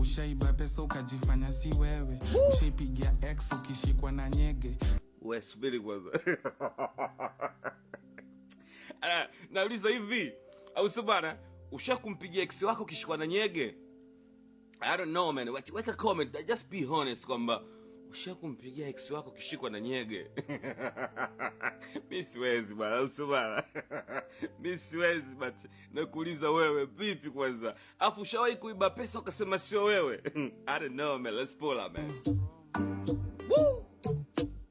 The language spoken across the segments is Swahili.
Ushaiba pesa ukajifanya si wewe. Ushaipigia ex ukishikwa na nyege. Wewe subiri kwanza. Nauliza hivi, au sabana ushakumpigia ex wako ukishikwa na nyege? I don't know man. Weka comment, just be honest kwamba ushakumpigia ex wako ukishikwa na nyege. Mimi siwezi bana, usubana. Mimi siwezi, but nakuuliza wewe vipi kwanza? Afu ushawahi kuiba pesa ukasema sio wewe? I don't know man, let's pull up man. Woo!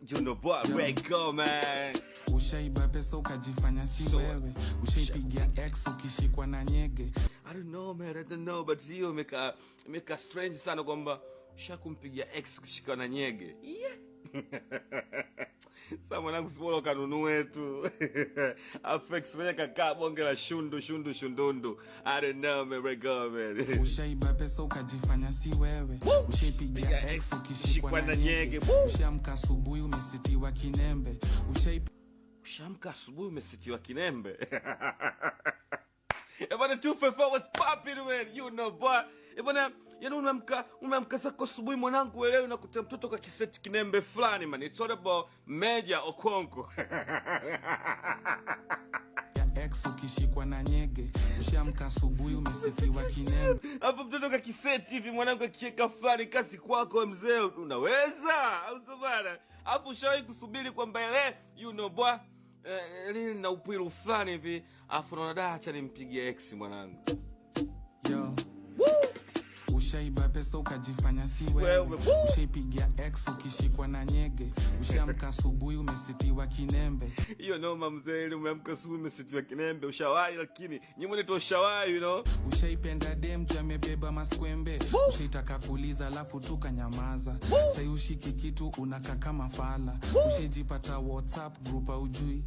Juno boy, break go man. Ushaiba pesa ukajifanya si wewe. Ushaipigia ex ukishikwa na nyege. I don't know man, I don't know, but hiyo imeka strange sana kwamba ushakumpigia ex ukishikwa na nyege. Yeah. Sasa mwanangu sipolo kanunue tu. Afex mwenye kakaa bonge la shundundu. I don't know man, break go man. Ushaiba pesa ukajifanya si wewe. Ushaipigia ex ukishikwa na nyege. Ushamka asubuhi umesitiwa kinembe. Ushamka asubuhi umesitiwa kinembe. Ebana 254 was popping man, you know boy. Ebana, yani unamka zako asubuhi mwanangu wewe unakuta mtoto kwa kiseti kinembe fulani man. It's all about Meja Okonko. Ex ukishikwa na nyege. Ushamka asubuhi umesitiwa kinembe. Hapo mtoto kwa kiseti hivi mwanangu akicheka fulani kazi kwako mzee unaweza? Au sabana? Hapo ushawahi kusubiri kwamba ile you know boy na upiru fulani hivi afu naona acha nimpigie ex mwanangu. Yo. Ushaiba pesa ukajifanya si wewe. Ushaipigia ex ukishikwa na nyege. Ushamka asubuhi umesitiwa kinembe. Hiyo noma mzee, ile umeamka asubuhi umesitiwa kinembe. Ushawahi lakini nyimone tu ushawahi, you know. Ushaipenda dem amebeba maskwembe. Ushaitaka kuuliza alafu tukanyamaza. Sasa ushiki kitu unaka kama fala. Ushajipata WhatsApp group au ujui.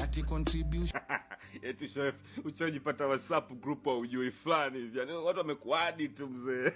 Ati contribution. Eti chef, uchajipata WhatsApp group au ujui fulani hivi. Yaani watu wamekuadi tu mzee.